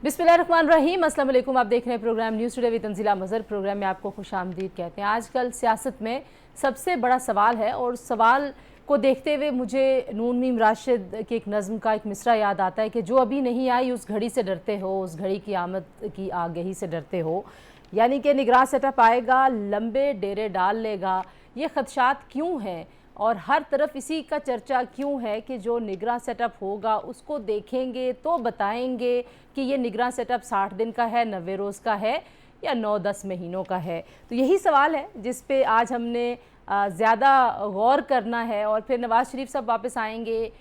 बिस्मिल्लाहिर्रहमानिर्रहीम। अस्सलाम वालेकुम। आप देख रहे हैं program news today with Tanzila Mazhar. Program में आपको खुश आमदीद कहते हैं। आजकल सियासत में सबसे बड़ा सवाल है, और सवाल को देखते हुए मुझे नून मीम राशिद की एक नज़्म का एक मिसरा याद आता है कि जो अभी नहीं आई उस घड़ी से डरते हो, उस घड़ी की आमद की आगही से डरते हो। यानी कि निगरां सेटअप आएगा, लंबे डेरे डाल लेगा। ये खदशात क्यों हैं और हर तरफ इसी का चर्चा क्यों है कि जो निगरां सेटअप होगा उसको देखेंगे तो बताएंगे कि ये निगरां सेटअप 60 दिन का है, 90 रोज़ का है या 9-10 महीनों का है। तो यही सवाल है जिस पे आज हमने ज़्यादा गौर करना है। और फिर नवाज़ शरीफ साहब वापस आएंगे।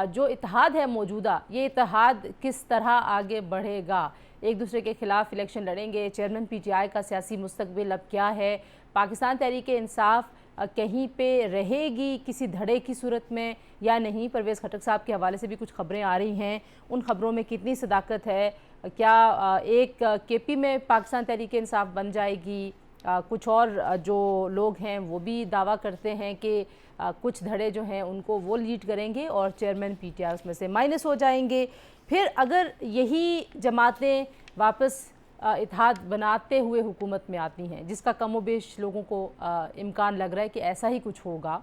जो इत्तेहाद है मौजूदा, ये इत्तेहाद किस तरह आगे बढ़ेगा। एक दूसरे के ख़िलाफ़ इलेक्शन लड़ेंगे। चेयरमैन PTI का सियासी मुस्तकबिल अब क्या है। पाकिस्तान तहरीक इंसाफ कहीं पे रहेगी किसी धड़े की सूरत में या नहीं। परवेज़ खटक साहब के हवाले से भी कुछ खबरें आ रही हैं, उन खबरों में कितनी सदाकत है। क्या एक KP में पाकिस्तान तहरीक इंसाफ बन जाएगी। कुछ और जो लोग हैं वो भी दावा करते हैं कि कुछ धड़े जो हैं उनको वो लीड करेंगे और चेयरमैन PTI उसमें से माइनस हो जाएंगे। फिर अगर यही जमातें वापस इत्तेहाद बनाते हुए हुकूमत में आती हैं, जिसका कमोबेश लोगों को इम्कान लग रहा है कि ऐसा ही कुछ होगा,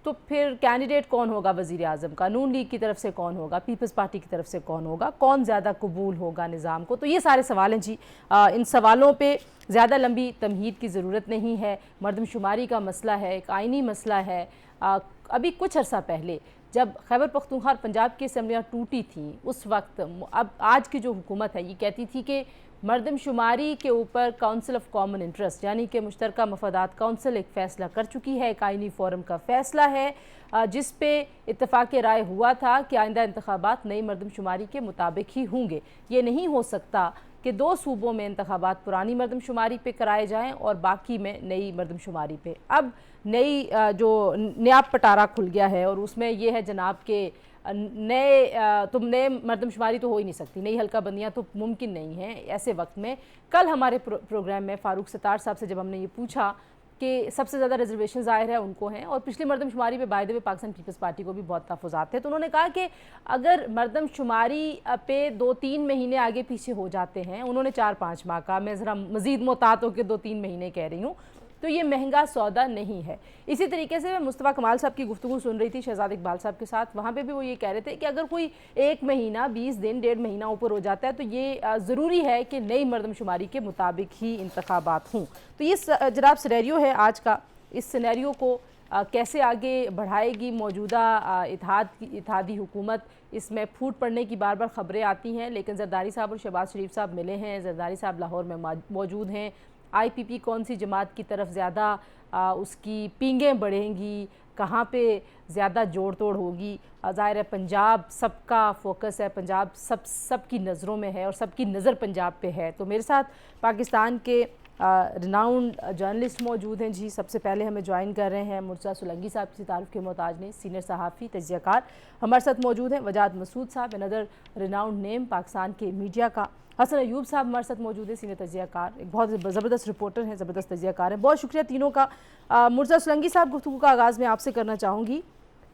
तो फिर कैंडिडेट कौन होगा वज़ीर आज़म का। नून लीग की तरफ से कौन होगा, पीपल्स पार्टी की तरफ से कौन होगा, कौन ज़्यादा कबूल होगा निज़ाम को। तो ये सारे सवाल हैं जी। इन सवालों पे ज़्यादा लंबी तमहीद की ज़रूरत नहीं है। मर्दमशुमारी का मसला है, एक आइनी मसला है। अभी कुछ अर्सा पहले जब खैबर पख्तूनख्वा और पंजाब की असम्बलियाँ टूटी थीं, उस वक्त अब आज की जो हुकूमत है ये कहती थी कि मर्दमशुमारी के ऊपर काउंसिल ऑफ कॉमन इंटरेस्ट यानी कि मुश्तरका मफादात काउंसिल एक फ़ैसला कर चुकी है। एक आइनी फ़ोरम का फ़ैसला है जिस पे इत्तफ़ाक़ राय हुआ था कि आइंदा इंतखाबात नई मर्दमशुमारी के मुताबिक ही होंगे। ये नहीं हो सकता कि 2 सूबों में इंतखाबात पुरानी मर्दमशुमारी पे कराए जाएँ और बाकी में नई मर्दमशुमारी पे। अब नई जो नया पटारा खुल गया है और उसमें यह है जनाब के नए मर्दमशुमारी तो हो ही नहीं सकती, नई हल्का बंदियाँ तो मुमकिन नहीं है ऐसे वक्त में। कल हमारे प्रोग्राम में फ़ारूक सत्तार साहब से जब हमने ये पूछा कि सबसे ज़्यादा रिजर्वेशन ज़ाहिर है उनको हैं और पिछली मर्दमशुमारी पे by the way Pakistan Peoples Party को भी बहुत तहफ़्फ़ुज़ात थे, तो उन्होंने कहा कि अगर मर्दमशुमारी पे 2-3 महीने आगे पीछे हो जाते हैं, उन्होंने 4-5 माह का, मैं ज़रा मज़ीद मोहतात होकर 2-3 महीने कह रही हूँ, तो ये महंगा सौदा नहीं है। इसी तरीके से मैं मुस्तफ़ा कमाल साहब की गुफ्तगू सुन रही थी शहजाद इकबाल साहब के साथ, वहाँ पे भी वो ये कह रहे थे कि अगर कोई 1 महीना 20 दिन 1.5 महीना ऊपर हो जाता है तो ये ज़रूरी है कि नई मर्दमशुमारी के मुताबिक ही इंतखाबात हों। तो ये जनाब सिनेरियो है आज का। इस सिनेरियो को कैसे आगे बढ़ाएगी मौजूदा इत्तेहादी हुकूमत, इसमें फूट पड़ने की बार बार खबरें आती हैं। लेकिन जरदारी साहब और शहबाज शरीफ साहब मिले हैं, जरदारी साहब लाहौर में मौजूद हैं। IPP कौन सी जमात की तरफ ज़्यादा उसकी पींगें बढ़ेंगी, कहाँ पे ज़्यादा जोड़ तोड़ होगी। ज़ाहिर है पंजाब सबका फोकस है, पंजाब सबकी नज़रों में है और सबकी नज़र पंजाब पे है। तो मेरे साथ पाकिस्तान के रिनाउंड जर्नलिस्ट मौजूद हैं जी। सबसे पहले हमें ज्वाइन कर रहे हैं मुर्तज़ा सुलंगी साहब, किसी तारुफ के मोहताज नहीं, सीनियर सहाफ़ी तजज़ियाकार हमारे साथ मौजूद हैं। वजाद मसूद साहब अनदर रिनाउंड नेम पाकिस्तान के मीडिया का। हसन अयूब साहब हमारे साथ मौजूद है, सीनियर तजज़ियाकार, एक बहुत ज़बरदस्त रिपोर्टर हैं, ज़बरदस्त तजज़ियाकार हैं। बहुत शुक्रिया तीनों का। मुर्तज़ा सुलंगी साहब, गुफ्तगू का आगाज़ मैं आपसे करना चाहूँगी।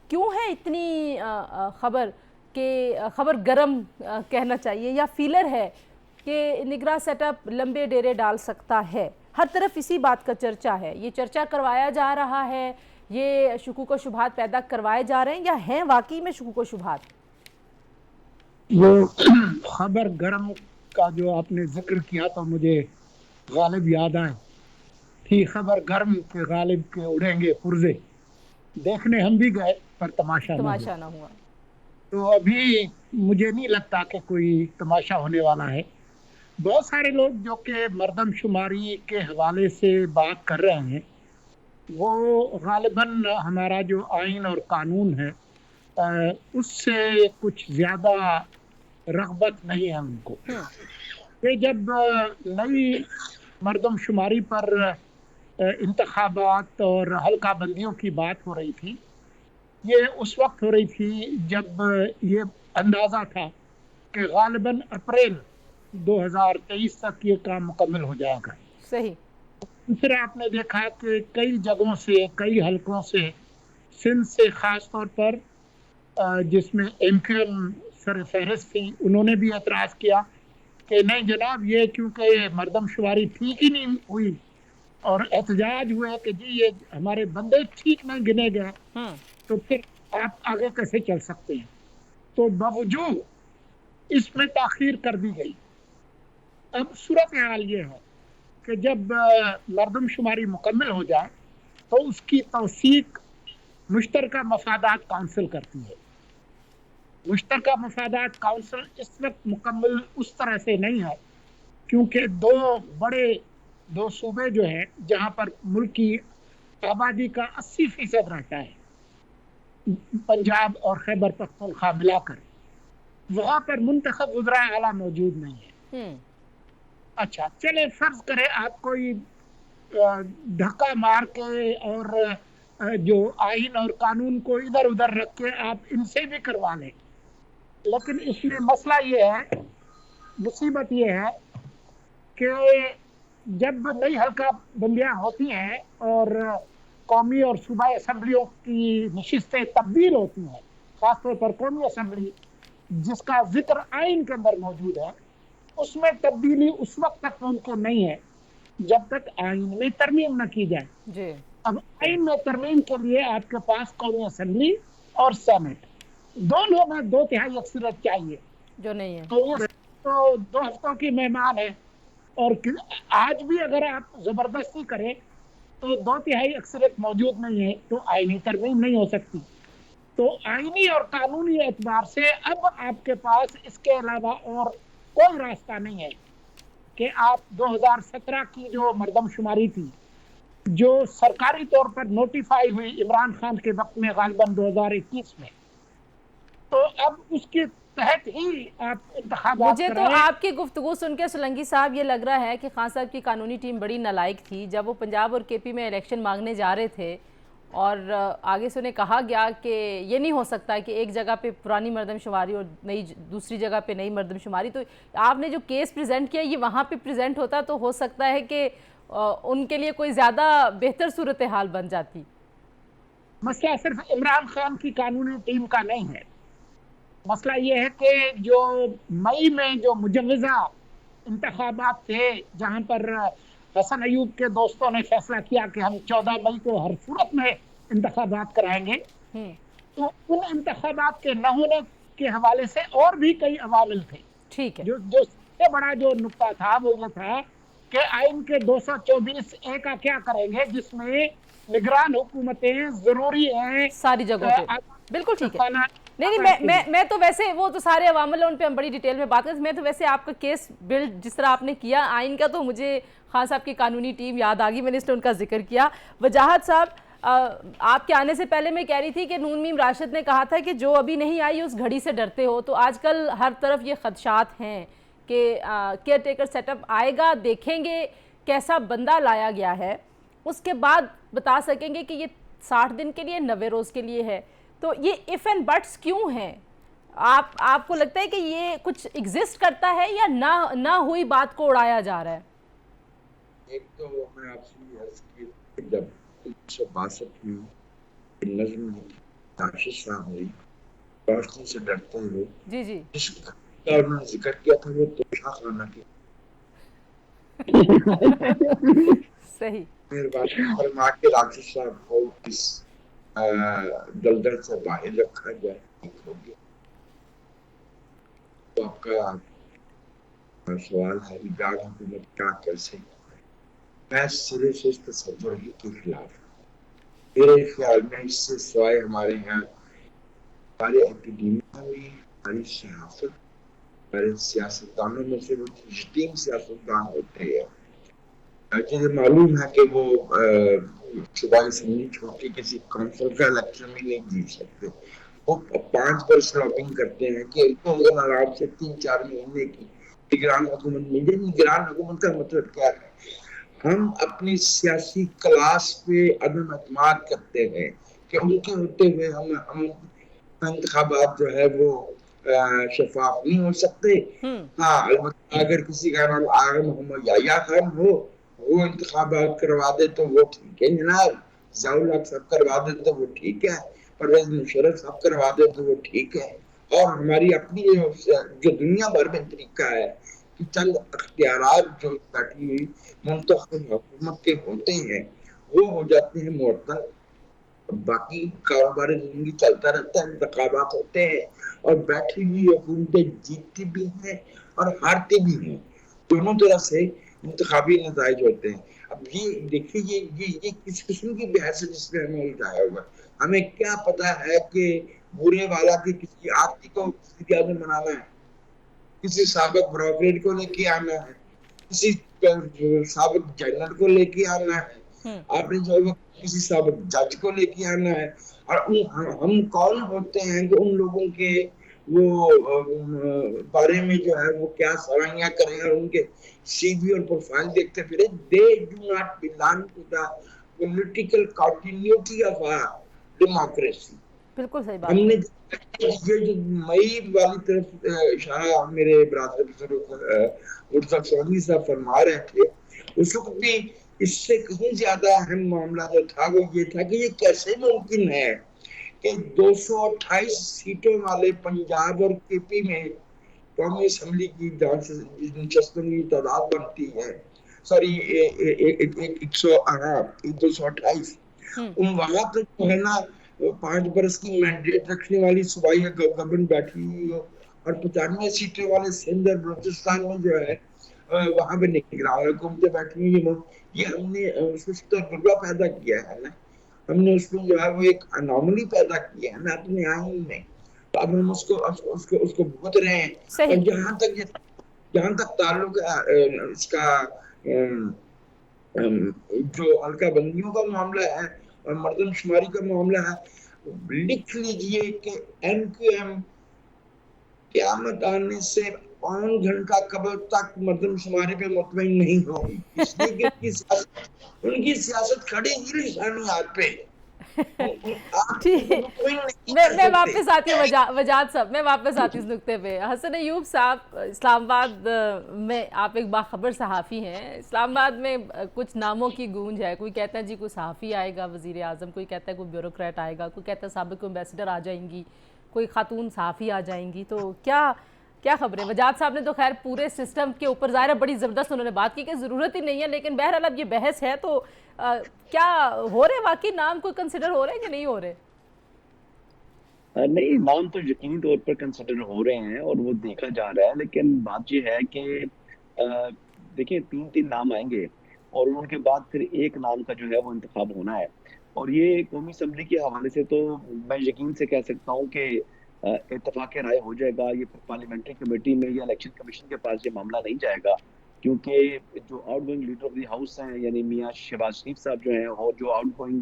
क्यों है इतनी खबर गरम कहना चाहिए या फीलर है कि निगरां सेटअप लंबे डेरे डाल सकता है। हर तरफ इसी बात का चर्चा है, ये चर्चा करवाया जा रहा है, ये शुकूक व शुबहात पैदा करवाए जा रहे हैं या हैं वाकई में शुकूक व शुबहात। वो खबर गरम का जो आपने जिक्र किया तो मुझे गालिब याद आए थी। खबर गर्म के गालिब के उड़ेंगे पुर्जे, देखने हम भी गए पर तमाशा ना हुआ। तो अभी मुझे नहीं लगता कि कोई तमाशा होने वाला है। बहुत सारे लोग जो कि मर्दमशुमारी के हवाले से बात कर रहे हैं वो गालिबन हमारा जो आइन और कानून है उससे कुछ ज़्यादा रग़बत नहीं है उनको। ये जब नई मर्दमशुमारी पर इंतखाबात और हल्का बंदियों की बात हो रही थी, ये उस वक्त हो रही थी जब ये अंदाज़ा था कि गालिबन अप्रैल 2023 तक ये काम मुकम्मल हो जाएगा। सही। फिर आपने देखा कि कई जगहों से, कई हलकों से, सिंध से ख़ास तौर पर जिसमें MQM सर फहरिस्त थी, उन्होंने भी एतराज़ किया کہ نہیں جناب یہ کیونکہ مردم شماری ٹھیک ہی نہیں ہوئی اور احتجاج ہوئے کہ جی یہ ہمارے بندے ٹھیک نہیں گنے گئے تو پھر آپ آگے کیسے چل سکتے ہیں. تو باوجود اس میں تاخیر کر دی گئی. اب صورتحال یہ ہے کہ جب مردم شماری مکمل ہو جائے تو اس کی توثیق مشترکہ مفادات کونسل کرتی ہے. مشترکہ مفادات کونسل اس وقت مکمل اس طرح سے نہیں ہے کیونکہ دو صوبے جو ہیں جہاں پر ملک کی آبادی کا 80% رہتا ہے، پنجاب اور خیبر پختونخوا ملا کر، وہاں پر منتخب وزراء اعلیٰ موجود نہیں ہے. اچھا چلے فرض کرے آپ کوئی دھکا مار کے اور جو آئین اور قانون کو ادھر ادھر رکھ کے آپ ان سے بھی کروا لیں، لیکن اس میں مسئلہ یہ ہے، مصیبت یہ ہے کہ جب نئی حلقہ بندیاں ہوتی ہیں اور قومی اور صوبائی اسمبلیوں کی نشستیں تبدیل ہوتی ہیں، خاص طور پر قومی اسمبلی جس کا ذکر آئین کے اندر موجود ہے، اس میں تبدیلی اس وقت تک ممکن نہیں ہے جب تک آئین میں ترمیم نہ کی جائے. جی. اب آئین میں ترمیم کے لیے آپ کے پاس قومی اسمبلی اور سینٹ دونوں میں 2/3 اکثریت چاہیے، جو نہیں ہے. تو 2 ہفتوں کی مہمان ہے، اور آج بھی اگر آپ زبردستی کریں تو 2/3 اکثریت موجود نہیں ہے تو آئینی ترمیم نہیں ہو سکتی. تو آئینی اور قانونی اعتبار سے اب آپ کے پاس اس کے علاوہ اور کوئی راستہ نہیں ہے کہ آپ 2017 کی جو مردم شماری تھی جو سرکاری طور پر نوٹیفائی ہوئی عمران خان کے وقت میں غالباً 2021 میں، تو اب اس کے تحت ہی آپ انتخابات مجھے تو آپ کی گفتگو سن کے سولنگی صاحب یہ لگ رہا ہے کہ خان صاحب کی قانونی ٹیم بڑی نالائق تھی. جب وہ پنجاب اور کے پی میں الیکشن مانگنے جا رہے تھے اور آگے سے انہیں کہا گیا کہ یہ نہیں ہو سکتا کہ ایک جگہ پہ پرانی مردم شماری اور دوسری جگہ پہ نئی مردم شماری، تو آپ نے جو کیس پریزنٹ کیا یہ وہاں پہ پریزنٹ ہوتا تو ہو سکتا ہے کہ ان کے لیے کوئی زیادہ بہتر صورتحال بن جاتی. مسئلہ صرف عمران خان کی قانونی ٹیم کا نہیں ہے، مسئلہ یہ ہے کہ جو مئی میں جو مجوزہ انتخابات تھے جہاں پر حسن ایوب کے دوستوں نے فیصلہ کیا کہ ہم 14 مئی کو ہر صورت میں انتخابات کرائیں گے، تو ان انتخابات کے نہ ہونے کے حوالے سے اور بھی کئی عوامل تھے. ٹھیک ہے. جو سب سے بڑا جو نقطہ تھا وہ یہ تھا کہ آئین کے 224A کا کیا کریں گے جس میں نگران حکومتیں ضروری ہیں ساری جگہوں پہ. بالکل ٹھیک ہے. نہیں میں تو ویسے وہ تو سارے عوامل ان پہ ہم بڑی ڈیٹیل میں بات کریں. میں تو ویسے آپ کا کیس بلڈ جس طرح آپ نے کیا آئین کا، تو مجھے خان صاحب کی قانونی ٹیم یاد آ گئی، میں نے اس لیے ان کا ذکر کیا. وجاہت صاحب آپ کے آنے سے پہلے میں کہہ رہی تھی کہ نون میم راشد نے کہا تھا کہ جو ابھی نہیں آئی اس گھڑی سے ڈرتے ہو، تو آج کل ہر طرف یہ خدشات ہیں کہ کیئر ٹیکر سیٹ اپ آئے گا، دیکھیں گے کیسا بندہ لایا گیا ہے، اس کے بعد بتا سکیں گے کہ یہ 60 دن کے لیے 90 روز کے لیے ہے. تو یہ اف اینڈ بٹس کیوں ہیں؟ آپ کو لگتا ہے کہ یہ کچھ ایگزسٹ کرتا ہے یا نہ ہوئی بات کو اڑایا جا رہا ہے؟ ایک تو میں آپ سے عرض کی جب 1962 میں نظم ناشد صاحب ہوئی روشنی سے ڈرتے ہوئے، جی جی، جس کا انہوں نے ذکر کیا تھا وہ توشہ خانہ کی صحیح مہربانی فرما کے راشد صاحب کو اس دلدل سے باہر رکھا جائے، ٹھیک ہو گیا. تو آپ کا سوال ہے لیگال حکومت کیا کر سکتی ہے، میں سرے سے اس تصور ہی کے خلاف ہوں. میرے خیال میں اس سے سوائے ہمارے یہاں ہمارے اکیڈیمیا میں ہماری صحافت ہمارے سیاستدانوں میں سے وہ تجدید سیاستدان ہوتے ہیں. مجھے معلوم ہے کہ وہ صوبائی اسمبلی چھوڑ کے کسی کونسل کا الیکشن میں نہیں جیت سکتے. وہ 5 برس لابنگ کرتے ہیں کہ آرام سے 3-4 مہینے کی نگران حکومت مل جائے. نگران حکومت کا مطلب کیا ہے؟ ہم اپنی سیاسی کلاس پہ عدم اعتماد کرتے ہیں کہ ان کے ہوتے ہوئے ہم انتخابات جو ہے وہ شفاف نہیں ہو سکتے. ہاں البتہ اگر کسی کا نام آغا محمد یحییٰ خان ہو وہ انتخابات کروا دے تو وہ ٹھیک ہے جناب، ضیاء الحق صاحب کروا دے تو وہ ٹھیک ہے، پرویز مشرف صاحب کروا دے تو وہ ٹھیک ہے. اور ہماری اپنی جو دنیا بھر میں طریقہ ہے کہ چند اختیارات جو بیٹھی ہوئی منتخب حکومت کے ہوتے ہیں وہ ہو جاتے ہیں معطل. باقی کاروباری زندگی چلتا رہتا ہے, انتخابات ہوتے ہیں اور بیٹھی ہوئی حکومتیں جیتتی بھی ہیں اور ہارتی بھی ہیں. دونوں طرح سے انتخابی نتائج ہوتے ہیں. اب یہ دیکھیے یہ کس قسم کی بحث ہے جس میں ہمیں الجھایا ہوا. ہمیں کیا پتا ہے کہ برے والا کی کسی آدمی کو وزیر اعظم بنانا ہے, کسی سابق بروکریٹ کو لے کے آنا ہے, کسی سابق جنرل کو لے کے آنا ہے, آپ نے جو ہے کسی سابق جج کو لے کے آنا ہے. اور ہم کون ہوتے ہیں کہ ان لوگوں کے وہ بارے میں جو ہے وہ کیا سوائیاں کریں اور ان کے سی وی اور پروفائل دیکھتے پھرے. They do not belong to the political continuity of a democracy. بالکل صحیح ہم بات نے ہے. یہ جو مئی والی طرف اشارہ میرے برادر مرزا سوانی صاحب فرما رہے تھے, اس وقت بھی اس سے کہیں زیادہ اہم معاملہ جو تھا وہ یہ تھا کہ یہ کیسے ممکن ہے کہ 228 سیٹوں والے پنجاب اور کے پی میں قومی اسمبلی کی نشستوں کی تعداد بنتی ہے, سوری 228, ان وہاں تو جو ہے نا 5 برس کی مینڈیٹ رکھنے والی صوبائی گورنمنٹ بیٹھی ہوئی ہو اور 95 سیٹوں والے سندھ اور بلوچستان میں جو ہے وہاں پہ نگران حکومتیں بیٹھی ہوئی ہیں. یہ ہم نے اس میں تجربہ پیدا کیا ہے نا, ہم نے اس میں جو ہے وہ ایک انوملی پیدا کی ہے نا اپنے آئین میں. تو اب ہم اس کو بھگت رہے ہیں. اور جہاں تک تعلق اس کا جو حلقہ بندیوں کا معاملہ ہے اور مردم شماری کا معاملہ ہے, لکھ لیجئے کہ ایم کیو ایم قیامت آنے سے 5 گھنٹہ قبل تک مردم شماری پہ مطمئن نہیں ہوگی, اس لیے کہ ان کی سیاست کھڑی ہی نشانی ہاتھ پہ. میں واپس آتی ہوں وجاد صاحب, میں واپس آتی ہوں اس نقطے پہ. حسن ایوب صاحب, اسلام آباد میں آپ ایک باخبر صحافی ہیں. اسلام آباد میں کچھ ناموں کی گونج ہے, کوئی کہتا ہے جی کوئی صحافی آئے گا وزیر اعظم, کوئی کہتا ہے کوئی بیوروکریٹ آئے گا, کوئی کہتا ہے سابق ایمبیسڈر آ جائیں گی, کوئی خاتون صحافی آ جائیں گی. تو کیا خبر ہے؟ وجاد صاحب نے تو خیر پورے سسٹم کے اوپر ظاہر ہے بڑی زبردست انہوں نے بات کی کہ ضرورت ہی نہیں ہے, لیکن بہرحال اب یہ بحث ہے تو کیا ہو رہے واقعی نام کوئی کنسیڈر ہو رہے ہیں کہ نہیں ہو رہے؟ نہیں, نام تو یقینی طور پر کنسیڈر ہو رہے ہیں اور وہ دیکھا جا رہا ہے, لیکن بات یہ ہے کہ دیکھیں 3 نام آئیں گے اور ان کے بعد پھر ایک نام کا جو ہے وہ انتخاب ہونا ہے. اور یہ قومی اسمبلی کے حوالے سے تو میں یقین سے کہہ سکتا ہوں کہ اتفاق رائے ہو جائے گا. یہ پارلیمنٹری کمیٹی میں یا الیکشن کمیشن کے پاس یہ معاملہ نہیں جائے گا, کیونکہ جو out going leader of the house ہیں یعنی میاں شہباز شریف صاحب جو ہیں, اور جو out going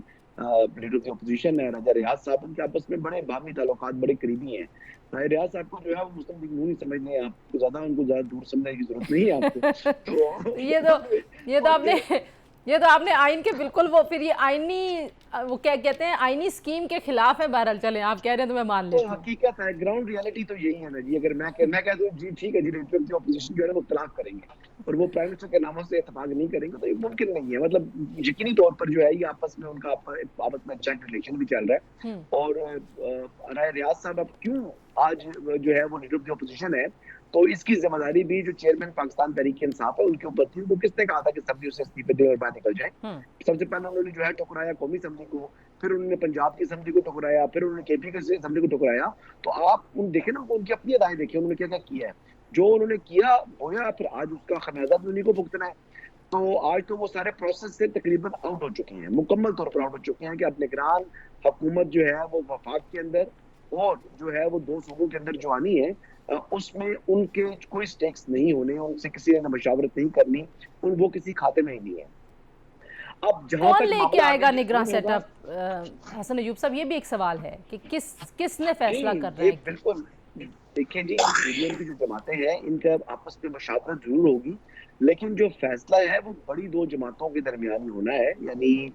leader of the opposition ہے راجہ ریاض صاحب, ان کے آپس میں بڑے باہمی تعلقات بڑے قریبی ہیں. راجہ ریاض صاحب کو جو ہے وہ مسلم لیگ نون ہی سمجھنے ہیں, آپ کو زیادہ ان کو زیادہ دور سمجھنے کی ضرورت نہیں ہے آپ کو. یہ تو آپ نے آئین کے بالکل وہ پھر یہ آئینی وہ کیا کہتے ہیں آئینی اسکیم کے خلاف ہے. بہرحال چلیں آپ کہہ رہے ہیں تو میں مان لیتی ہوں. حقیقت ہے, گراؤنڈ ریالٹی تو یہی ہے نا جی. اگر میں کہہ دوں جی ٹھیک ہے جی لیڈر آف دی اپوزیشن جو ہے وہ اختلاف کریں گے اور وہ پرائم منسٹر کے ناموں سے اتفاق نہیں کریں گے تو یہ ممکن نہیں ہے. مطلب یقینی طور پر جو ہے یہ آپس میں ان کا آپس میں جوائنٹ ریلیشن بھی چل رہا ہے. اور راجہ ریاض صاحب اب کیوں آج جو ہے وہ لیڈر آف دی اپوزیشن ہے, تو اس کی ذمہ داری بھی جو چیئرمین پاکستان تحریک انصاف ہے ان کے اوپر تھی. وہ کس نے کہا تھا کہ اسمبلی اسے استعفے دے اور باہر نکل جائے؟ سب سے پہلے انہوں نے جو ہے ٹکرایا قومی اسمبلی کو, پھر انہوں نے پنجاب کی اسمبلی کو ٹکرایا, پھر انہوں نے کے پی کی اسمبلی کو ٹکرایا. تو آپ ان دیکھیں نا, ان کی اپنی ادائیں دیکھیں انہوں نے کیا کیا ہے. جو انہوں نے کیا ہویا, پھر آج اس کا خمیازہ انہیں کو بھگتنا ہے. تو آج تو وہ سارے پروسیس سے تقریباً آؤٹ ہو چکے ہیں, مکمل طور پر آؤٹ ہو چکے ہیں کہ اب نگران حکومت جو ہے وہ وفاق کے اندر اور جو ہے وہ 2 صوبوں کے اندر جو آنی ہے اس میں ان کے کوئی سٹیکس نہیں ہونے, ان سے کسی نے مشاورت نہیں کرنی, وہ کسی کھاتے میں ہی نہیں ہے. اب جہاں کون تک لے کے آئے گا نگراں سیٹ اپ؟ حسن ایوب صاحب یہ بھی ایک سوال ہے کہ کس نے فیصلہ کر رہا ہے؟ بالکل دیکھیں جی, یونین کی جو جماعتیں ہیں ان کا آپس میں مشاورت ضرور ہوگی, لیکن جو فیصلہ ہے وہ بڑی 2 جماعتوں کے درمیان ہونا ہے. یعنی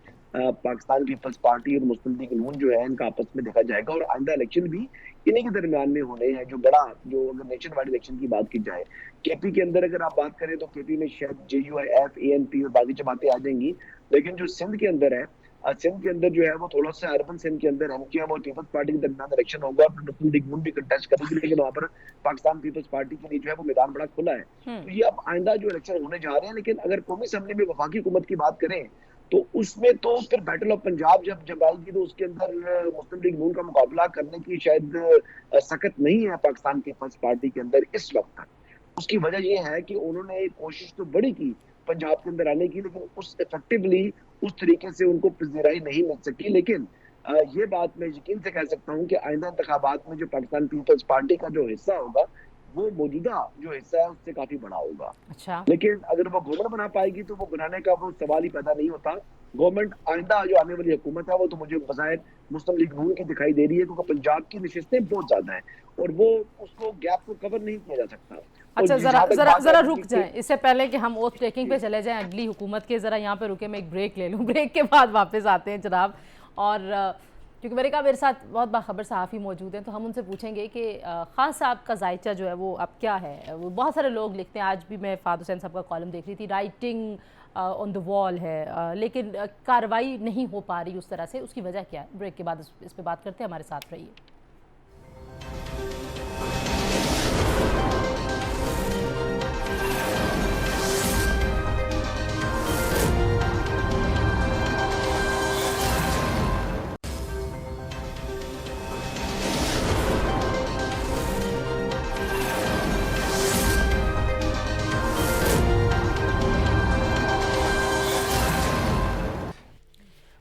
پاکستان پیپلز پارٹی اور مسلم لیگ نون جو ہے ان کا آپس میں دیکھا جائے گا, اور آئندہ الیکشن بھی انہیں کے درمیان میں ہونے ہیں. جو اگر نیشن وائڈ الیکشن کی بات کی جائے, کے پی کے اندر اگر آپ بات کریں تو کے پی میں شاید J U I F, A N P اور باقی جماعتیں آ جائیں گی, لیکن جو سندھ کے اندر ہے सिंध के अंदर जो है वो थोड़ा सा अर्बन सिंध के अंदर एमक्यूएम और पीपल्स पार्टी के दरमियान इलेक्शन होगा, मुस्लिम लीग नून भी कंटेस्ट करेगी, लेकिन वहाँ पर पाकिस्तान पीपल्स पार्टी के लिए जो है वो मैदान बड़ा खुला है। तो ये अब आइंदा जो इलेक्शन होने जा रहे हैं, लेकिन अगर कौमी असेंबली में वफाकी हुकूमत की बात करें तो उसमें तो फिर बैटल ऑफ पंजाब जब आएगी तो उसके अंदर मुस्लिम लीग नून का मुकाबला करने की शायद सकत नहीं है पाकिस्तान पीपल्स पार्टी के अंदर इस वक्त तक। उसकी वजह यह है कि उन्होंने कोशिश तो बड़ी की पंजाब के अंदर आने की, लेकिन उस इफेक्टिवली उस तरीके से उनको पज़ीराई नहीं मिल सकी। लेकिन ये बात मैं यकीन से कह सकता हूँ कि आइंदा इंतखाबात में जो पाकिस्तान पीपल्स पार्टी का जो हिस्सा होगा वो मौजूदा जो हिस्सा है उससे काफी बड़ा होगा। अच्छा। लेकिन अगर वो गवर्नमेंट बना पाएगी तो वो बनाने का वो सवाल ही पैदा नहीं होता। गवर्नमेंट आइंदा जो आने वाली हुकूमत है वो तो मुझे बज़ाहिर मुस्लिम लीग नून की दिखाई दे रही है, क्योंकि पंजाब की नशिस्तें बहुत ज्यादा हैं और वो उसको गैप को कवर नहीं किया जा सकता। अच्छा, जरा रुक जाएं, इससे पहले कि हम ओथ टेकिंग पे चले जाएं अगली हुकूमत के, जरा यहाँ पे रुके, मैं एक ब्रेक ले लूँ, ब्रेक के बाद वापस आते हैं जनाब। और क्योंकि मेरे साथ बहुत बाखबर सहाफ़ी मौजूद हैं, तो हम उनसे पूछेंगे कि खान साहब का जायचा जो है वो अब क्या है। वो बहुत सारे लोग लिखते हैं, आज भी मैं फ़ाद हुसैन साहब का कॉलम देख रही थी, राइटिंग ऑन द वॉल है, लेकिन कार्रवाई नहीं हो पा रही उस तरह से, उसकी वजह क्या है? ब्रेक के बाद इस पर बात करते हैं, हमारे साथ रहिए।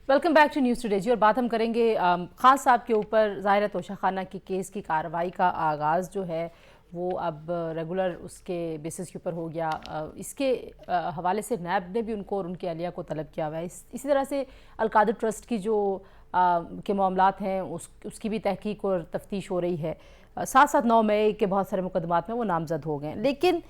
Welcome back to news today ji. और बात हम करेंगे खान साहब के ऊपर ज़ाहिर तोशाखाना की केस की कार्रवाई का आगाज़ जो है वो अब रेगुलर उसके बेसिस के ऊपर हो गया। इसके हवाले से नैब ने भी उनको और उनकी अहलिया को तलब किया हुआ है। इसी तरह से अलकादर ट्रस्ट की जो के मामलात हैं उसकी भी तहकीक और तफ्तीश हो रही है। साथ साथ 9 मई के बहुत सारे मुकदमात में वो नामजद हो गए, लेकिन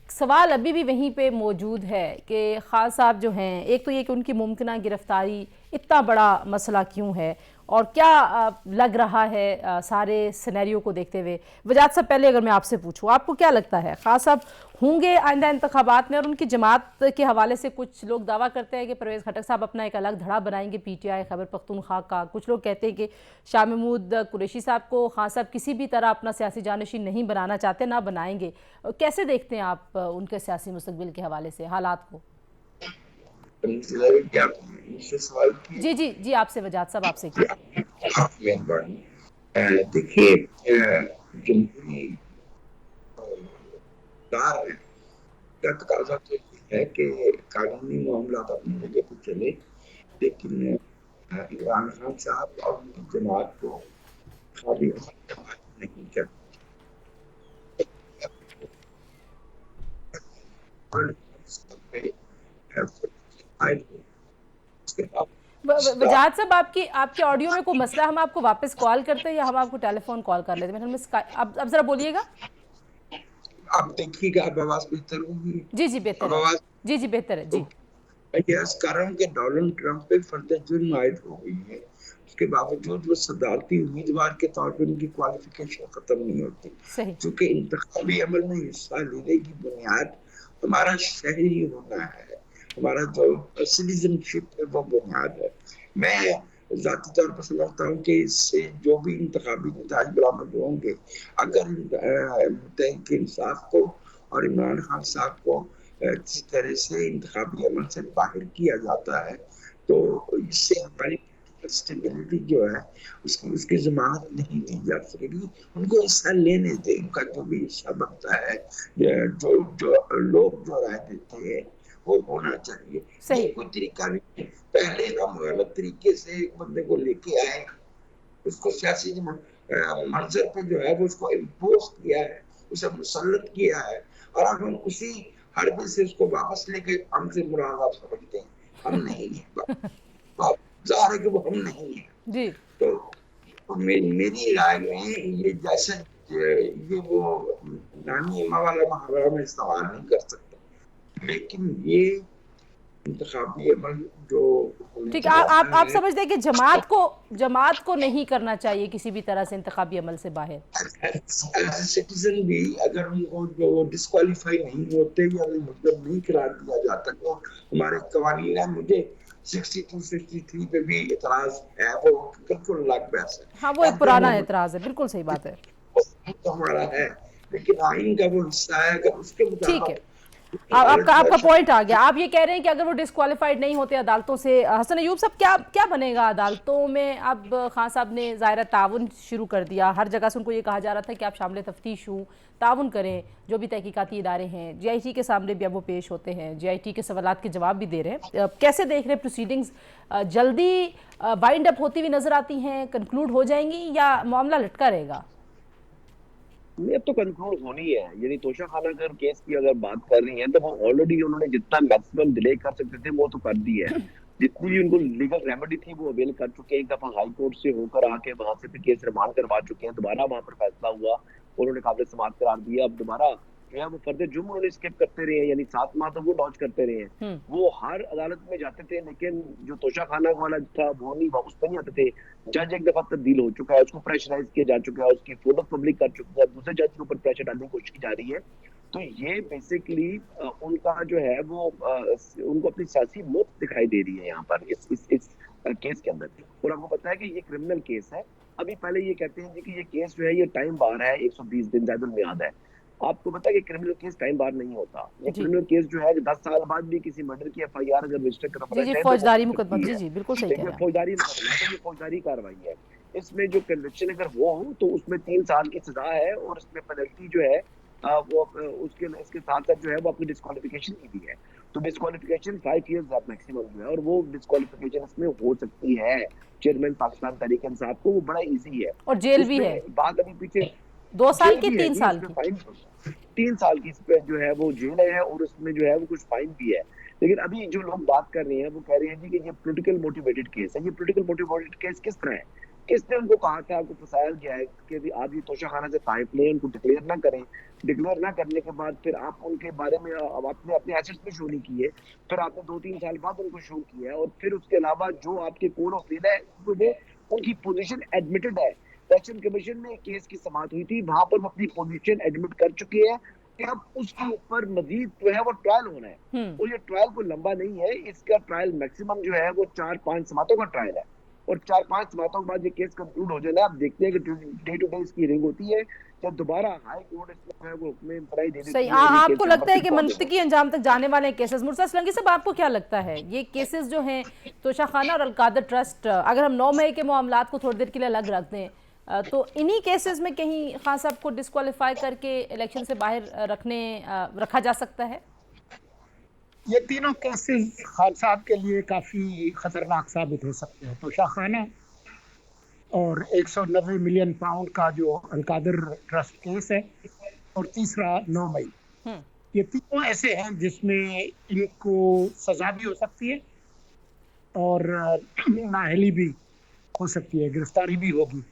सवाल अभी भी वहीं पे मौजूद है कि खान साहब जो हैं, एक तो ये कि उनकी मुमकिना गिरफ्तारी इतना बड़ा मसला क्यों है और क्या लग रहा है सारे सिनेरियो को देखते हुए। वजात साहब, पहले अगर मैं आपसे पूछूं, आपको क्या लगता है खान साहब होंगे आइंदा इंतखाबात में? और उनकी जमात के हवाले से कुछ लोग दावा करते हैं कि परवेज़ खटक साहब अपना एक अलग धड़ा बनाएंगे PTI खैबर पख्तूनख्वा का। कुछ लोग कहते हैं कि शाह महमूद कुरैशी साहब को खान साहब किसी भी तरह अपना सियासी जानशीन नहीं बनाना चाहते, ना बनाएंगे। कैसे देखते हैं आप उनके सियासी मुस्तकबिल के हवाले से हालात को? जी जी जी, आपसे वजात साहब, आपसे देखिए, जमहूरी का तकाजा तो ये है कि कानूनी मामला अपनी जगह पर चले, लेकिन इमरान खान साहब और उनकी जमात को खाली नहीं कर। वजात साहब, आपके ऑडियो में कोई मसला, हम आपको वापस कॉल करते हैं या हम आपको टेलीफोन कॉल कर लेते हैं? अब जरा बोलिएगा। आप देखिएगा, अब आवाज बेहतर होगी? जी जी बेहतर है, जी जी बेहतर है जी। इस कारण के डोनाल्ड ट्रंप पे फर्द जुर्म आयद हो गई है, उसके बावजूद वो सदारती उम्मीदवार के तौर पर उनकी क्वालिफिकेशन खत्म नहीं होती, क्योंकि इंतखाबी अमल में हिस्सा लेने की बुनियाद हमारा शहरी होना है, हमारा जो सिटीजनशिप है वो बुनियाद है। मैं ज़ाती तौर पर समझता हूँ कि इससे जो भी इंतखाबी नतीजे बरामद होंगे, अगर तहरीक इंसाफ को और इमरान खान साहब को किसी तरह से इंतखाबी अमल से बाहर किया जाता है, तो इससे हमारी स्टेबिलिटी जो है उसकी जमानत नहीं दी जा सकेगी। उनको हिस्सा लेने दें, उनका जो भी हिस्सा बनता है, जो लोग जो राय देते हैं वो होना चाहिए। ये कोई तरीका नहीं। पहले हम गलत तरीके से एक बंदे को लेके आए, उसको सियासी मंजर पे जो है वो उसको इम्पोज किया है, उसे मुसल्लत किया है, और अब हम उसी हरबे से उसको वापस लेके हमसे मुराद आप समझते हैं। हम नहीं है, ज़ाहिर है कि वो हम नहीं है जी। तो मेरी राय में ये जैसे ये वो नानी अम्मा वाला मुहावरा में इस्तेमाल नहीं कर सकता, लेकिन ये इंतखाबी अमल जो ठीक है, आप समझते हैं कि जमात को नहीं करना चाहिए किसी भी तरह से इंतखाबी अमल से बाहर। सिटीजन भी अगर उनको जो डिस्क्वालीफाई नहीं होते या मतलब नहीं करार दिया जाता, तो हमारे कवानीन है, मुझे 62-63 पे भी इतराज है, वो बिल्कुल अलग बहस है। हाँ, वो एक पुराना एतराज है, बिल्कुल सही बात है। तो हमारा है, लेकिन आइन का वो हिस्सा है, अगर उसके ठीक है, मुताबिक आपका पॉइंट आ गया। आप ये कह रहे हैं कि अगर वो डिस्क्वालीफाइड नहीं होते अदालतों से, हसन अयूब साहब, क्या क्या बनेगा अदालतों में? अब खान साहब ने ज़ाहिर ताउन शुरू कर दिया, हर जगह से उनको ये कहा जा रहा था कि आप शामिल तफ्तीश हूँ, ताउन करें, जो भी तहकीकाती इदारे हैं। GIT के सामने भी अब वो पेश होते हैं, GIT के सवालात के जवाब भी दे रहे हैं। कैसे देख रहे हैं प्रोसीडिंग्स? जल्दी वाइंड अप होती हुई नज़र आती हैं, कंक्लूड हो जाएंगी, या मामला लटका रहेगा? नहीं, अब तो कंक्लूड होनी है। यानी तोशा खाना अगर केस की अगर बात कर रही हैं तो वो ऑलरेडी उन्होंने जितना मैक्सिमम डिले कर सकते थे वो तो कर दी है। जितनी भी उनको लीगल रेमेडी थी वो अवेल कर चुके हैं। एक दफा हाई कोर्ट से होकर आके वहां से फिर केस रिमांड करवा चुके हैं, दोबारा वहां पर फैसला हुआ, उन्होंने काबिल समाअत करार दिया। अब दोबारा जो है वो फर्दर जुर्म उन्होंने स्किप करते रहे हैं, यानी 7 माह तो वो डॉज करते रहे हैं। वो हर अदालत में जाते थे, लेकिन जो तोशा खाना वाला था वो नहीं, उस पर नहीं आते थे। जज एक दफा तब्दील हो चुका है, उसको प्रेशराइज किया जा चुका है, उसकी फोटो पब्लिक कर चुका है, दूसरे जज के ऊपर प्रेशर डालने की कोशिश की जा रही है। तो ये बेसिकली उनका जो है वो उनको अपनी सियासी मौत दिखाई दे रही है यहाँ पर इस केस के अंदर। और आपको पता है कि ये क्रिमिनल केस है। अभी पहले ये कहते हैं कि ये केस जो है ये टाइम बार है, 120 दिन ज़ायदुल मियाद है। आपको पता है कि क्रिमिनल केस टाइम बार नहीं होता। ये क्रिमिनल केस जो है 10 साल बाद भी किसी मर्डर की FIR अगर रजिस्टर करवाना जी, चाहे फौजदारी मुकदमा, जी बिल्कुल सही कह रहे हैं। फौजदारी मुकदमा है, तो ये फौजदारी कार्रवाई है। इसमें जो कन्विक्शन अगर हो तो उसमें 3 साल की सजा है, और इसमें पेनल्टी जो है वो इसके साथ साथ जो है वो अपनी डिस्क्वालिफिकेशन की भी है। तो डिस्क्वालिफिकेशन 5 इयर्स मैक्सिमम जो है, और वो डिस्क्वालिफिकेशन इसमें हो सकती है चेयरमैन पाकिस्तान तहरीक इंसाफ को, वो बड़ा इजी है। और जेल भी है, बात अभी पीछे 2 साल की 3 साल की, 3 साल की इस पे जो है वो जेल है, और उसमें जो है वो कुछ फाइन भी है। लेकिन अभी जो लोग बात कर रहे हैं वो कह रहे हैं जी कि ये पॉलिटिकल मोटिवेटेड केस है। ये पॉलिटिकल मोटिवेटेड केस किस तरह है? किसने उनको कहा था, आपको फंसाया गया है कि आप ये तोशा खाना से ताइप लें, उनको डिक्लेयर ना करें। डिक्लेयर ना करने के बाद फिर आप उनके बारे में आपने अपने एसेट्स में शो नहीं किए, फिर आपने 2-3 साल बाद उनको शो किया है, और फिर उसके अलावा जो आपके कोड ऑफ लीड है वो उनकी पोजीशन एडमिटेड है। इलेक्शन कमीशन में केस की समाअत हुई थी, वहां पर वो अपनी पोजीशन एडमिट कर चुके हैं कि अब उसके ऊपर मजीद जो है वो ट्रायल होना है। और ये ट्रायल कोई लंबा नहीं है, इसका ट्रायल मैक्सिमम जो है वो 4-5 समातों का ट्रायल है, और 4-5 समातों के बाद ये केस कंक्लूड हो जाना। आप देखते हैं कि डे टू डे इसकी हियरिंग होती है, जब दोबारा हाई कोर्ट इसमें वो हुक्म बराई दे देती है। आपको लगता है कि मंतकी अंजाम तक जाने वाले केसेस? मुर्तज़ा असलंगी साहब, आपको क्या लगता है ये केसेस जो हैं तोशा खाना और अलकादर ट्रस्ट, अगर हम 9 मई के मामलात को थोड़ी देर के लिए अलग रख दें, तो इन्हीं केसेस में कहीं खान साहब को डिस्क्वालीफाई करके इलेक्शन से बाहर रखा जा सकता है? ये तीनों केसेस खान साहब के लिए काफ़ी खतरनाक साबित हो सकते हैं। तोशा खाना और 190 मिलियन पाउंड का जो अलकादर ट्रस्ट केस है, और तीसरा 9 मई, ये तीनों ऐसे हैं जिसमें इनको सजा भी हो सकती है और नाअहली भी हो सकती है, गिरफ्तारी भी होगी।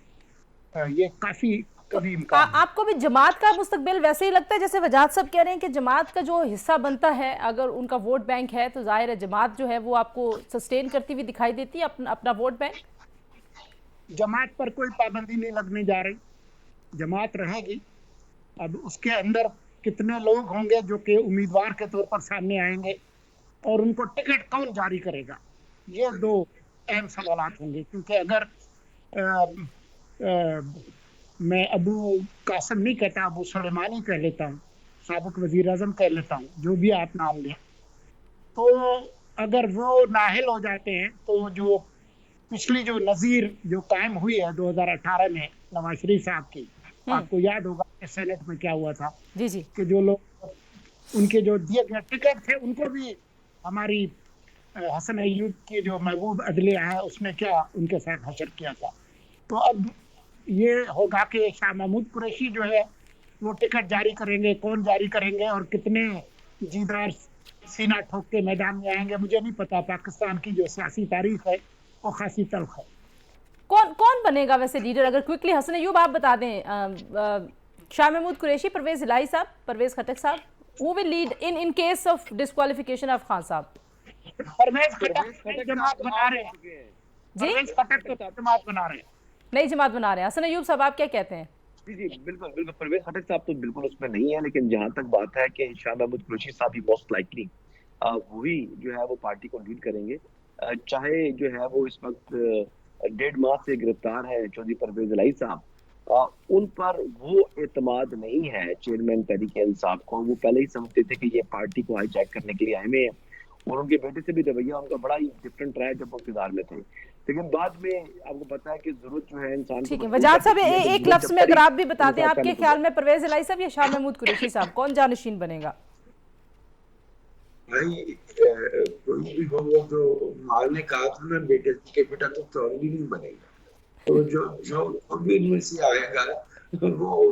ये काफी कभी इम्कान। आपको भी जमात का मुस्तकबिल वैसे ही लगता है जैसे वजाहत साहब कह रहे हैं कि जमात का जो हिस्सा बनता है, अगर उनका वोट बैंक है तो जाहिर है जमात जो है वो आपको सस्टेन करती हुई दिखाई देती है अपना वोट बैंक? जमात पर कोई पाबंदी नहीं लगने जा रही, जमात रहेगी। अब उसके अंदर कितने लोग होंगे जो कि उम्मीदवार के तौर पर सामने आएंगे, और उनको टिकट कौन जारी करेगा, ये 2 अहम सवाल होंगे। क्योंकि अगर मैं अबू कासिम नहीं कहता, अबू सुलेमानी कह लेता हूँ, साबिक वजीर आज़म कह लेता हूँ, जो भी आप नाम लें, तो अगर वो नाहिल हो जाते हैं तो जो पिछली जो नज़ीर जो कायम हुई है 2018 में नवाज शरीफ साहब की, आपको याद होगा कि सेनेट में क्या हुआ था जी कि जो लोग उनके जो दिए गए टिकट थे उनको भी हमारी हसन अयूब की जो महबूब अदलिया है उसने क्या उनके साथ हशर किया था। तो अब ये होगा कि शाह महमूद कुरैशी जो है वो टिकट जारी करेंगे, कौन जारी करेंगे और कितने जीदार सीना ठोक के मैदान में आएंगे, मुझे नहीं पता। पाकिस्तान की जो सियासी तारीख है वो खासी तल्ख है। कौन बनेगा वैसे लीडर? अगर क्विकली हसन अयूब आप बता दें, शाह महमूद कुरैशी, परवेज इलाही साहब, परवेज खटक साहब, who will lead in case of disqualification of Khan साहब? परवेज खटक जमात बना रहे हैं जी, परवेज खटक तो जमात बना रहे हैं, नई जमात बना रहे हैं। हसन अयूब साहब आप क्या कहते हैं? जी बिल्कुल परवेज खटक साहब तो बिल्कुल उसमें नहीं है, लेकिन जहां तक बात है कि शाह महमूद कुरैशी साहब ही मोस्ट लाइकली वही जो है वो पार्टी को लीड करेंगे। چاہے جو ہے وہ اس وقت 1.5 ماہ سے گرفتار ہے چودھری پرویز الہی صاحب، ان پر وہ اعتماد نہیں ہے چیئرمین تحریک انصاف کو. وہ پہلے ہی سمجھتے تھے کہ یہ پارٹی کو ہائی جیک کرنے کے لیے آئے ہوئے ہیں، اور ان کے بیٹے سے بھی رویہ ان کا بڑا ہی ڈفرینٹ رہا ہے جب وہ اقتدار میں تھے. لیکن بعد میں آپ کو پتا ہے کہ ضرورت جو ہے انسان کو ٹھیک ہے مجبور وجاہت کر صاحب، دیتی ہے، تو ایک ضرورت لفظ جب میں اگر پڑی آپ بھی بتا دیں، انصاف آپ کے کرنے کو خیال میں پرویز الہی صاحب یا شاہ محمود قریشی صاحب کون جانشین بنے گا؟ بھائی کوئی بھی ہو، وہ جو مال نے کہا تھا نا بیٹے کے بیٹا تو چودھری نہیں بنے گا، تو جو بھی ان میں سے آئے گا وہ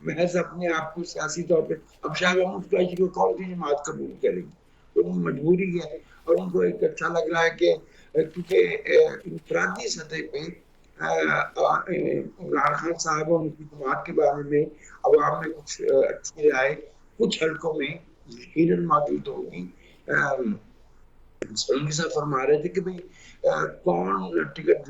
محض اپنے آپ کو سیاسی طور پہ، اب شاہ محمود قریشی کو کون سی جماعت قبول کرے گی، تو وہ مجبوری ہے. اور ان کو ایک اچھا لگ رہا ہے کہ کیونکہ انفرادی سطح پہ عمران خان صاحب اور ان کی جماعت کے بارے میں عوام میں کچھ اچھی رائے کچھ حلقوں میں یقیناً موجود ہوگی. سلمی صاحب فرما رہے تھے کہ بھئی کون ٹکٹ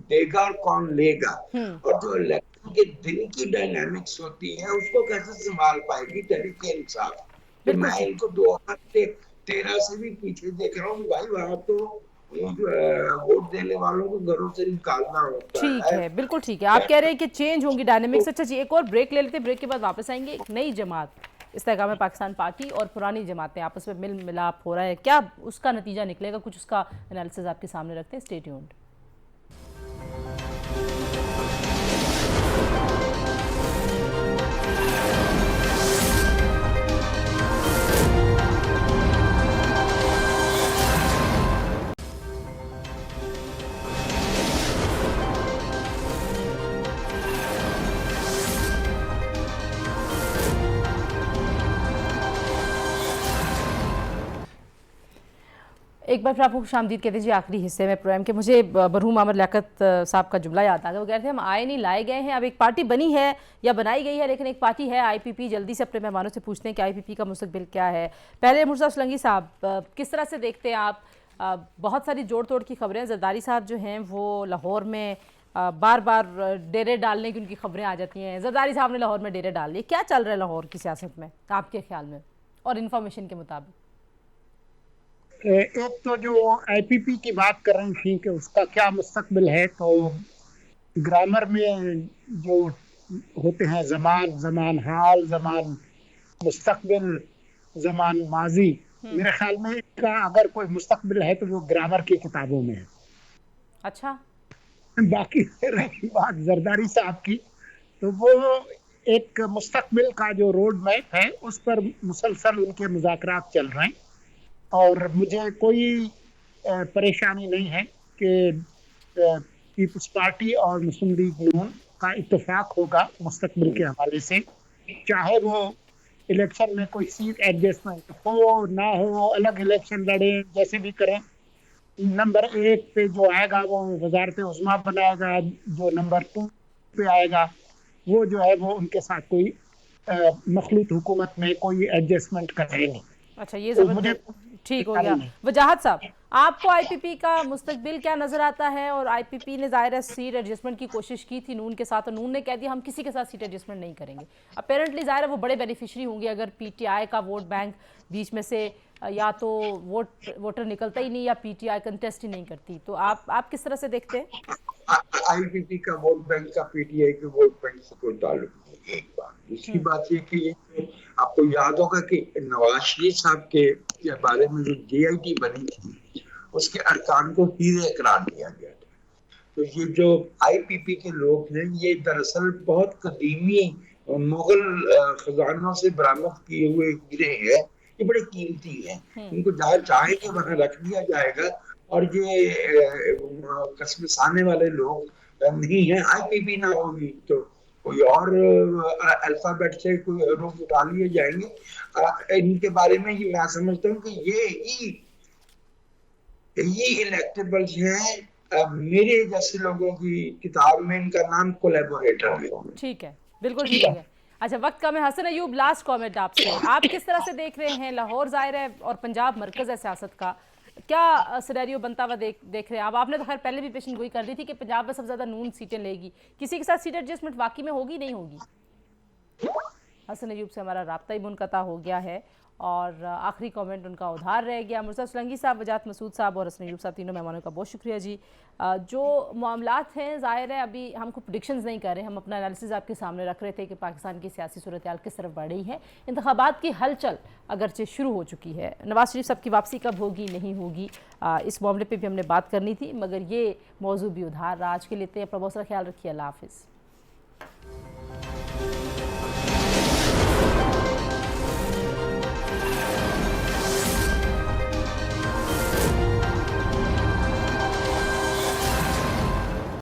دے گا اور کون لے گا، اور جو الیکشن کے دن کی ڈائنامکس ہوتی ہے اس کو کیسے سنبھال پائے گی تحریک انصاف. تو بالکل میں ٹھیک. ان کو 2013 سے بھی پیچھے دیکھ رہا ہوں. بھائی وہاں تو ووٹ دینے والوں کو گھروں سے نکالنا ہوتا ٹھیک ہے. ہے، بالکل ٹھیک ہے. آپ کہہ رہے ہیں کہ چینج ہوں گی ڈائنامکس. اچھا جی، ایک اور بریک لے لیتے ہیں، بریک کے بعد واپس آئیں گے. ایک نئی جماعت استحکام پاکستان پارٹی اور پرانی جماعتیں آپس میں مل ملاپ ہو رہا ہے، کیا اس کا نتیجہ نکلے گا؟ کچھ اس کا انالیسز آپ کے سامنے رکھتے ہیں. Stay tuned. ایک بار پھر آپ کو خوش آمدید کہتے جی آخری حصے میں پروگرام کے. مجھے مرحوم عامر لیاقت صاحب کا جملہ یاد آ گیا. وہ کہتے ہیں ہم آئے نہیں لائے گئے ہیں. اب ایک پارٹی بنی ہے یا بنائی گئی ہے، لیکن ایک پارٹی ہے آئی پی پی. جلدی سے اپنے مہمانوں سے پوچھتے ہیں کہ آئی پی پی کا مستقبل کیا ہے. پہلے مرزا سلنگی صاحب، کس طرح سے دیکھتے ہیں آپ؟ بہت ساری جوڑ توڑ کی خبریں، زرداری صاحب جو ہیں وہ لاہور میں بار بار ڈیرے ڈالنے کی ان کی خبریں آ جاتی ہیں. زرداری صاحب نے لاہور میں ڈیرے ڈال لیے. کیا چل رہا ہے لاہور کی سیاست میں آپ کے خیال میں اور انفارمیشن کے مطابق؟ ایک تو جو آئی پی پی کی بات کر رہی تھی کہ اس کا کیا مستقبل ہے، تو گرامر میں جو ہوتے ہیں زمان حال، زمان مستقبل، زمان ماضی، میرے خیال میں اس کا اگر کوئی مستقبل ہے تو وہ گرامر کی کتابوں میں ہے. اچھا. باقی رہی بات زرداری صاحب کی، تو وہ ایک مستقبل کا جو روڈ میپ ہے اس پر مسلسل ان کے مذاکرات چل رہے ہیں، اور مجھے کوئی پریشانی نہیں ہے کہ پیپلز پارٹی اور مسلم لیگ نون کا اتفاق ہوگا مستقبل کے حوالے سے، چاہے وہ الیکشن میں کوئی سیٹ ایڈجسٹمنٹ ہو نہ ہو، الگ الیکشن لڑیں، جیسے بھی کریں. نمبر 1 پہ جو آئے گا وہ وزارت عظمیٰ بنائے گا، جو نمبر 2 پہ آئے گا وہ جو ہے وہ ان کے ساتھ کوئی مخلوط حکومت میں کوئی ایڈجسٹمنٹ کرے نہیں. اچھا، یہ تو مجھے زبردست ٹھیک ہو گیا. وجاہت صاحب، آپ کو آئی پی پی کا مستقبل کیا نظر آتا ہے؟ اور آئی پی پی نے ظاہر ہے سیٹ ایڈجسٹمنٹ کی کوشش کی تھی نون کے ساتھ، اور نون نے کہہ دیا ہم کسی کے ساتھ سیٹ ایڈجسٹمنٹ نہیں کریں گے. اپیرنٹلی ظاہر ہے وہ بڑے بینیفیشری ہوں گے اگر پی ٹی آئی کا ووٹ بینک بیچ میں سے یا تو ووٹر نکلتا ہی نہیں یا پی ٹی آئی کنٹیسٹ ہی نہیں کرتی. تو آپ کس طرح سے دیکھتے ہیں؟ آئی پی پی کا ووٹ بینک کا پی ٹی آئی کے ووٹ بینک سے کوئی تعلق نہیں. ایک بات. دوسری بات یہ کہ یہ آپ کو یاد ہوگا کہ نواز شریف صاحب کے بارے میں جو جے آئی ٹی بنی تھی اس کے ارکان کو ہیرے قرار دیا گیا تھا. تو یہ جو آئی پی پی کے لوگ ہیں یہ دراصل بہت قدیمی مغل خزانوں سے برآمد کیے ہوئے ہیرے ہیں. یہ بڑے قیمتی ہیں، ان کو جہاں چاہے کہ وہاں رکھ دیا جائے گا. اور یہ قسمس آنے والے لوگ نہیں ہیں. آئی پی پی نہ ہوگی تو کوئی اور الفابیٹ سے کوئی حروف اٹھا لیے جائیں گے. ان کے بارے میں یہ میں سمجھتا ہوں کہ یہ الیکٹیبلز ہیں. میرے جیسے لوگوں کی کتاب میں ان کا نام کولیبوریٹر ہے. ٹھیک ہے، بالکل ٹھیک ہو گیا. اچھا وقت کم ہے. حسن ایوب، لاسٹ کامنٹ آپ سے. آپ کس طرح سے دیکھ رہے ہیں لاہور ظاہر ہے اور پنجاب مرکز ہے سیاست کا، کیا سینیریو بنتا ہوا دیکھ رہے ہیں آپ؟ آپ نے تو خیر پہلے بھی پیشن گوئی کر دی تھی کہ پنجاب میں سب سے زیادہ نون سیٹیں لے گی. کسی کے ساتھ سیٹ ایڈجسٹمنٹ واقعی میں ہوگی نہیں ہوگی؟ हसन अयूब से हमारा राब्ता ही मुनक़ता हो गया है और आखिरी कमेंट उनका उधार रह गया। मुर्तज़ा सुलंगी साहब, वजाहत मसूद साहब और हसन अयूब साहब, तीनों मेहमानों का बहुत शुक्रिया जी। जो मामलात हैं, ज़ाहिर है अभी हम कोई प्रेडिक्शंस नहीं कर रहे, हम अपना एनालिसिस आपके सामने रख रहे थे कि पाकिस्तान की सियासी सूरत हाल किस तरफ बढ़ रही है। इंतखाबात की हलचल अगरचे शुरू हो चुकी है, नवाज शरीफ साहब की वापसी कब होगी नहीं होगी, इस मामले पर भी हमने बात करनी थी, मगर ये मौजू भी उधार रहा। आज के लिए इतने, अपना बहुत सारा ख्याल रखिए। अल्लाह हाफ़िज़।